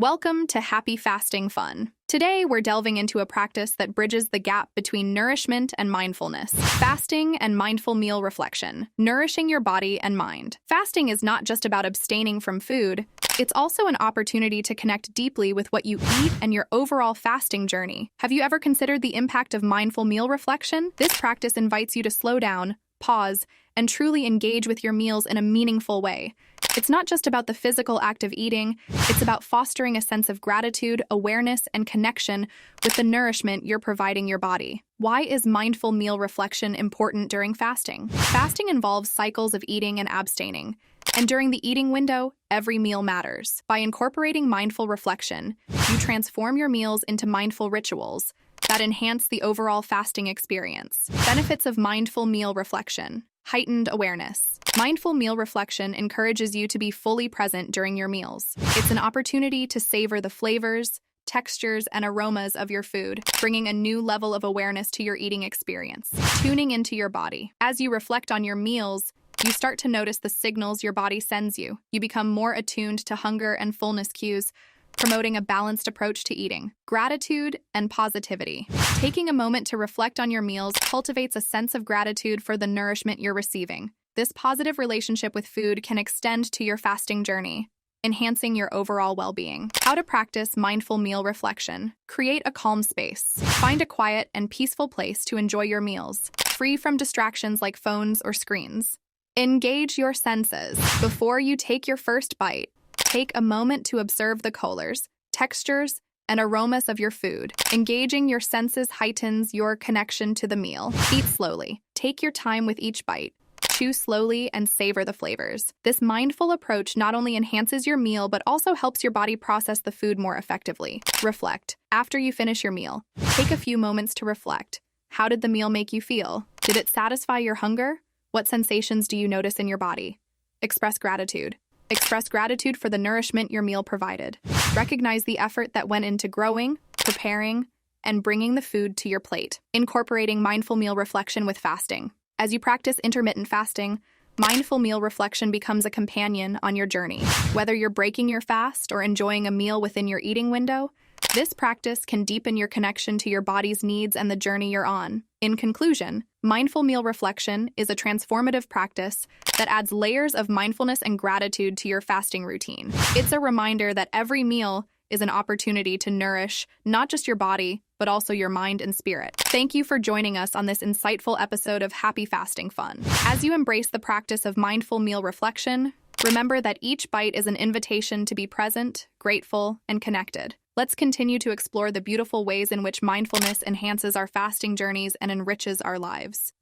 Welcome to Happy Fasting Fun. Today, we're delving into a practice that bridges the gap between nourishment and mindfulness. Fasting and mindful meal reflection, nourishing your body and mind. Fasting is not just about abstaining from food, it's also an opportunity to connect deeply with what you eat and your overall fasting journey. Have you ever considered the impact of mindful meal reflection? This practice invites you to slow down, pause, and truly engage with your meals in a meaningful way. It's not just about the physical act of eating, it's about fostering a sense of gratitude, awareness, and connection with the nourishment you're providing your body. Why is mindful meal reflection important during fasting? Fasting involves cycles of eating and abstaining, and during the eating window, every meal matters. By incorporating mindful reflection, you transform your meals into mindful rituals that enhance the overall fasting experience. Benefits of mindful meal reflection. Heightened awareness. Mindful meal reflection encourages you to be fully present during your meals. It's an opportunity to savor the flavors, textures, and aromas of your food, bringing a new level of awareness to your eating experience. Tuning into your body. As you reflect on your meals, you start to notice the signals your body sends you. You become more attuned to hunger and fullness cues, promoting a balanced approach to eating. Gratitude and positivity. Taking a moment to reflect on your meals cultivates a sense of gratitude for the nourishment you're receiving. This positive relationship with food can extend to your fasting journey, enhancing your overall well-being. How to practice mindful meal reflection. Create a calm space. Find a quiet and peaceful place to enjoy your meals, free from distractions like phones or screens. Engage your senses. Before you take your first bite, take a moment to observe the colors, textures, and aromas of your food. Engaging your senses heightens your connection to the meal. Eat slowly. Take your time with each bite. Chew slowly and savor the flavors. This mindful approach not only enhances your meal, but also helps your body process the food more effectively. Reflect. After you finish your meal, take a few moments to reflect. How did the meal make you feel? Did it satisfy your hunger? What sensations do you notice in your body? Express gratitude. Express gratitude for the nourishment your meal provided. Recognize the effort that went into growing, preparing, and bringing the food to your plate. Incorporating mindful meal reflection with fasting. As you practice intermittent fasting, mindful meal reflection becomes a companion on your journey. Whether you're breaking your fast or enjoying a meal within your eating window, this practice can deepen your connection to your body's needs and the journey you're on. In conclusion, mindful meal reflection is a transformative practice that adds layers of mindfulness and gratitude to your fasting routine. It's a reminder that every meal is an opportunity to nourish not just your body, but also your mind and spirit. Thank you for joining us on this insightful episode of Happy Fasting Fun. As you embrace the practice of mindful meal reflection, remember that each bite is an invitation to be present, grateful, and connected. Let's continue to explore the beautiful ways in which mindfulness enhances our fasting journeys and enriches our lives.